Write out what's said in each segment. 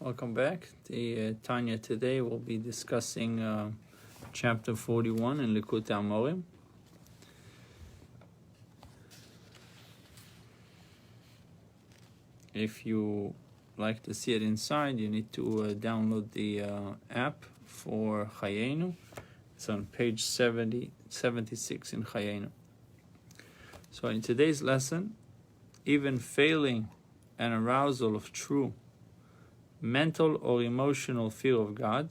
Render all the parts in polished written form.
Welcome back. The Tanya today will be discussing chapter 41 in Likutei Amorim. If you like to see it inside, you need to download the app for Chayenu. It's on page 76 in Chayenu. So in today's lesson, even failing an arousal of true mental or emotional fear of God,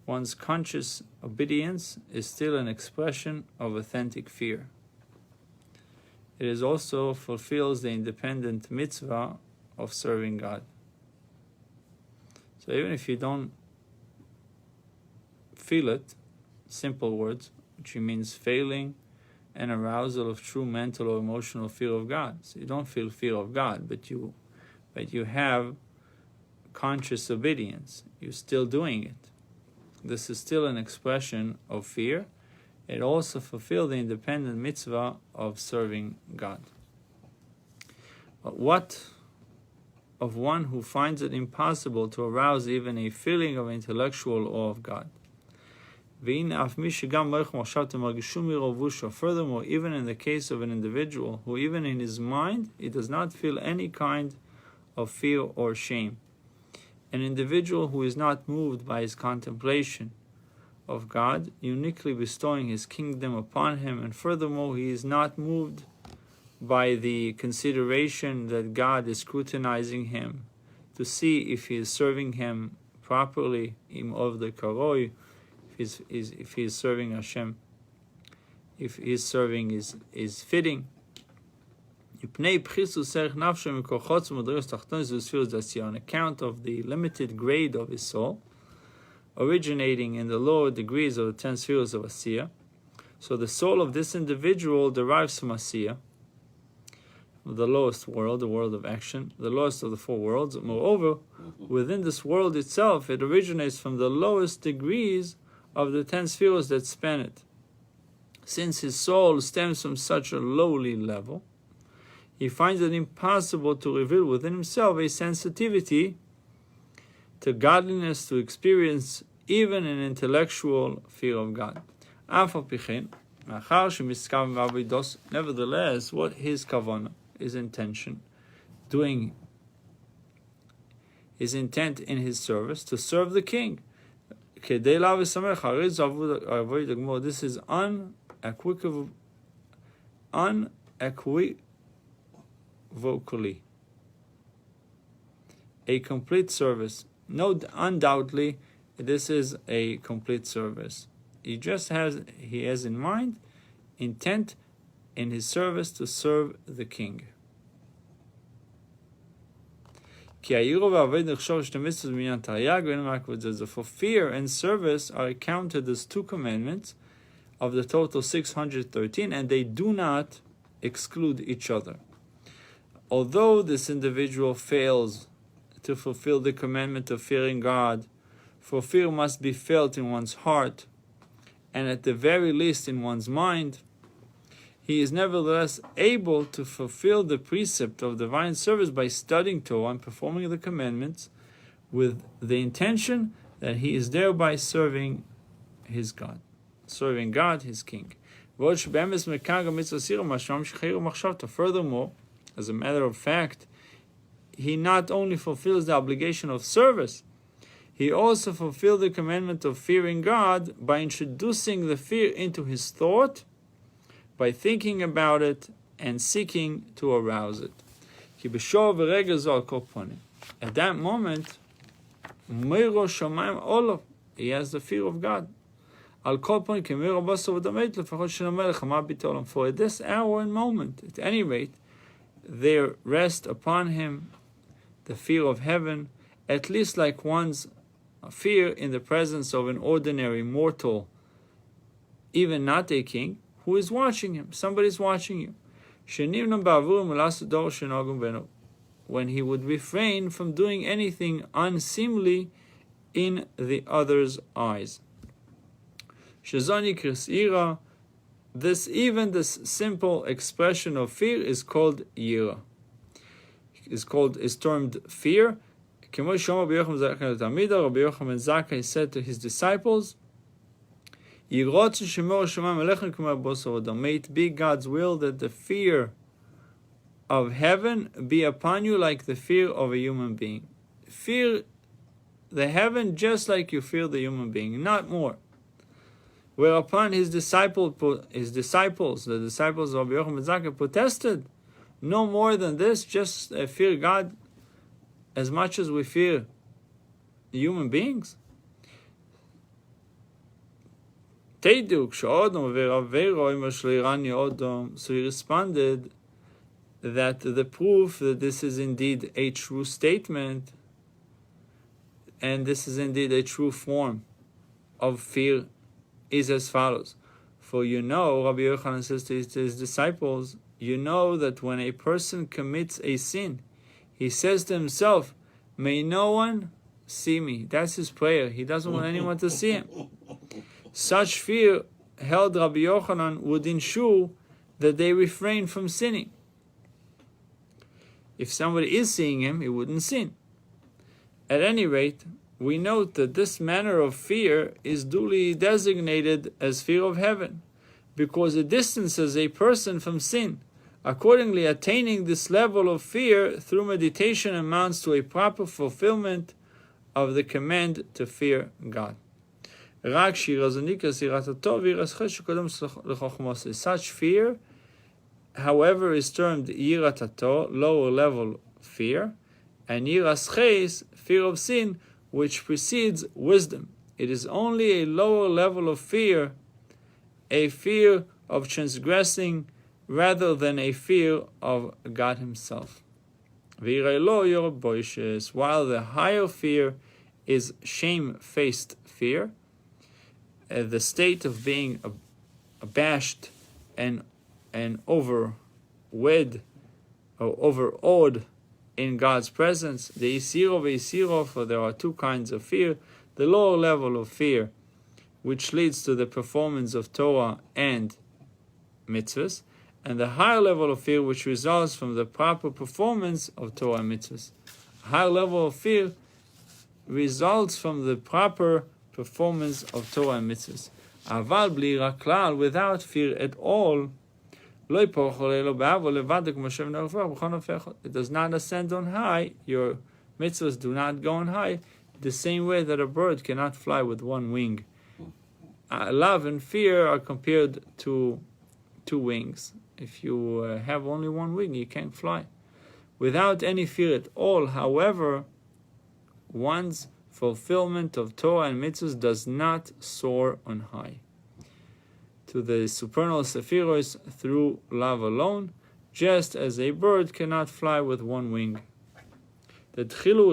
one's conscious obedience is still an expression of authentic fear. It is also fulfills the independent mitzvah of serving God. So even if you don't feel it, simple words, which means failing an arousal of true mental or emotional fear of God. So you don't feel fear of God, but you have conscious obedience. You're still doing it. This is still an expression of fear. It also fulfills the independent mitzvah of serving God. But what of one who finds it impossible to arouse even a feeling of intellectual awe of God? Furthermore, even in the case of an individual who even in his mind he does not feel any kind of fear or shame, an individual who is not moved by his contemplation of God, uniquely bestowing his kingdom upon him, and furthermore he is not moved by the consideration that God is scrutinizing him to see if he is serving him properly, if he is serving Hashem, if his serving is fitting. On account of the limited grade of his soul, originating in the lower degrees of the 10 spheres of Asiya. So the soul of this individual derives from Asiya, the lowest world, the world of action, the lowest of the four worlds. Moreover, within this world itself, it originates from the lowest degrees of the 10 spheres that span it. Since his soul stems from such a lowly level, he finds it impossible to reveal within himself a sensitivity to godliness, to experience even an intellectual fear of God. Nevertheless, what his kavanah, his intention, doing his intent in his service, to serve the king. This is unequivocally a complete service. No, undoubtedly, this is a complete service. He has in mind intent in his service to serve the king. For fear and service are counted as two commandments of the total 613, and they do not exclude each other. Although this individual fails to fulfill the commandment of fearing God, for fear must be felt in one's heart, and at the very least in one's mind, he is nevertheless able to fulfill the precept of divine service by studying Torah and performing the commandments with the intention that he is thereby serving his God, his king. Furthermore, as a matter of fact, he not only fulfills the obligation of service, he also fulfills the commandment of fearing God by introducing the fear into his thought, by thinking about it and seeking to arouse it. At that moment, he has the fear of God. For at this hour and moment, at any rate, there rest upon him the fear of heaven, at least like one's fear in the presence of an ordinary mortal, even not a king, who is watching him. Somebody's watching you. When he would refrain from doing anything unseemly in the other's eyes. This simple expression of fear is called yira. Is termed fear, Rabbi Yochanan ben Zakkai said to his disciples, May it be God's will that the fear of heaven be upon you like the fear of a human being. Fear the heaven just like you fear the human being, not more. Whereupon the disciples of Rabbi Yochanan ben Zakkai protested, no more than this, just fear God as much as we fear human beings. So he responded that the proof that this is indeed a true statement and this is indeed a true form of fear is as follows. For you know, Rabbi Yochanan says to his disciples, you know that when a person commits a sin, he says to himself, may no one see me. That's his prayer. He doesn't want anyone to see him. Such fear held Rabbi Yochanan would ensure that they refrain from sinning. If somebody is seeing him, he wouldn't sin. At any rate, we note that this manner of fear is duly designated as fear of heaven, because it distances a person from sin. Accordingly, attaining this level of fear through meditation amounts to a proper fulfillment of the command to fear God. Such fear, however, is termed yirat haTorah, lower level fear, and yiras ches, fear of sin, which precedes wisdom. It is only a lower level of fear, a fear of transgressing, rather than a fear of God Himself. While the higher fear is shame-faced fear, the state of being abashed and overwed or overawed in God's presence, the Isiro, for there are two kinds of fear. The lower level of fear, which leads to the performance of Torah and mitzvahs, and the higher level of fear, which results from the proper performance of Torah and mitzvahs. A higher level of fear results from the proper performance of Torah and mitzvahs. Aval bli ira klal, without fear at all, it does not ascend on high. Your mitzvahs do not go on high, the same way that a bird cannot fly with one wing. Love and fear are compared to two wings. If you have only one wing, you can't fly. Without any fear at all, however, one's fulfillment of Torah and mitzvahs does not soar on high to the supernal sephiros through love alone, just as a bird cannot fly with one wing. For fear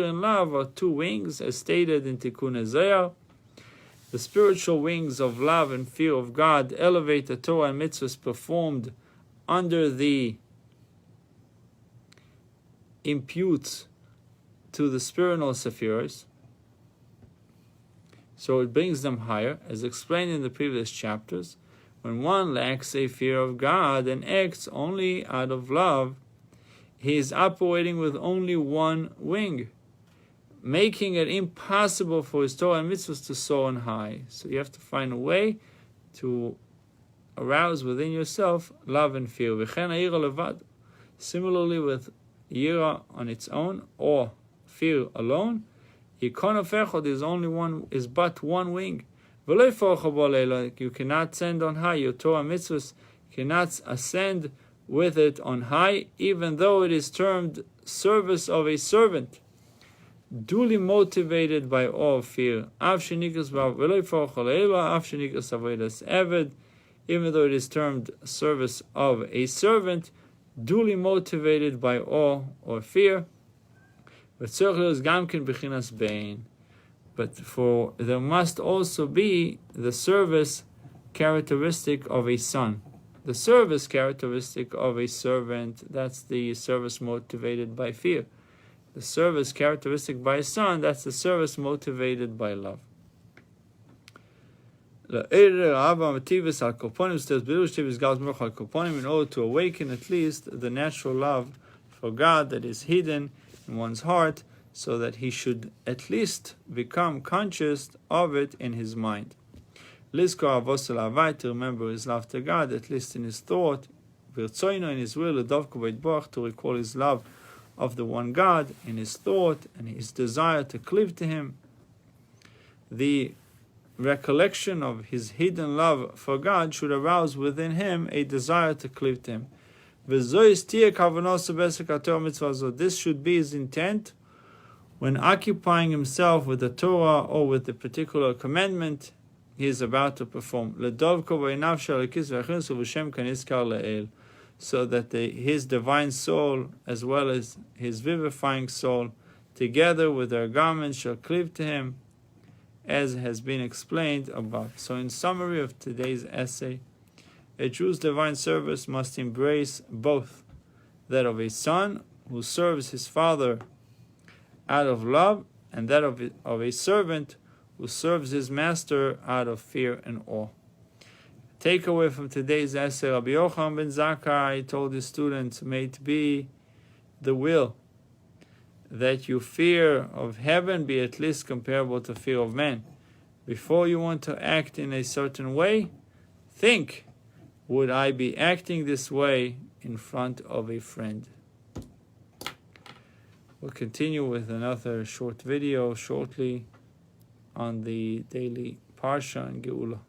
and love are two wings, as stated in Tikkun Ezayah. The spiritual wings of love and fear of God elevate the Torah and mitzvahs performed under the imputes to the spiritual sephiros. So it brings them higher, as explained in the previous chapters. When one lacks a fear of God and acts only out of love, he is operating with only one wing, making it impossible for his Torah and mitzvahs to soar on high. So you have to find a way to arouse within yourself love and fear. Similarly with yira on its own or fear alone, Yikon of Echad is but one wing. You cannot ascend on high. Your Torah mitzvahs cannot ascend with it on high, even though it is termed service of a servant, duly motivated by awe of fear. Even though it is termed service of a servant, duly motivated by awe or fear. But there must also be the service characteristic of a son. The service characteristic of a servant, that's the service motivated by fear. The service characteristic by a son, that's the service motivated by love. In order to awaken at least the natural love for God that is hidden in one's heart, so that he should at least become conscious of it in his mind. Lizkor avos elavai, to remember his love to God, at least in his thought, v'rtzoino, in his will, l'dovko v'yitboach, to recall his love of the one God in his thought and his desire to cleave to him. The recollection of his hidden love for God should arouse within him a desire to cleave to him. This should be his intent when occupying himself with the Torah or with the particular commandment he is about to perform. So that his divine soul, as well as his vivifying soul, together with their garments, shall cleave to him, as has been explained above. So in summary of today's essay, a Jew's divine service must embrace both that of a son who serves his father out of love, and that of a servant who serves his master out of fear and awe. Takeaway from today's essay: Rabbi Yochanan ben Zakkai told his students, may it be the will that your fear of heaven be at least comparable to fear of man. Before you want to act in a certain way, think, would I be acting this way in front of a friend? We'll continue with another short video shortly on the daily Parsha and Geula.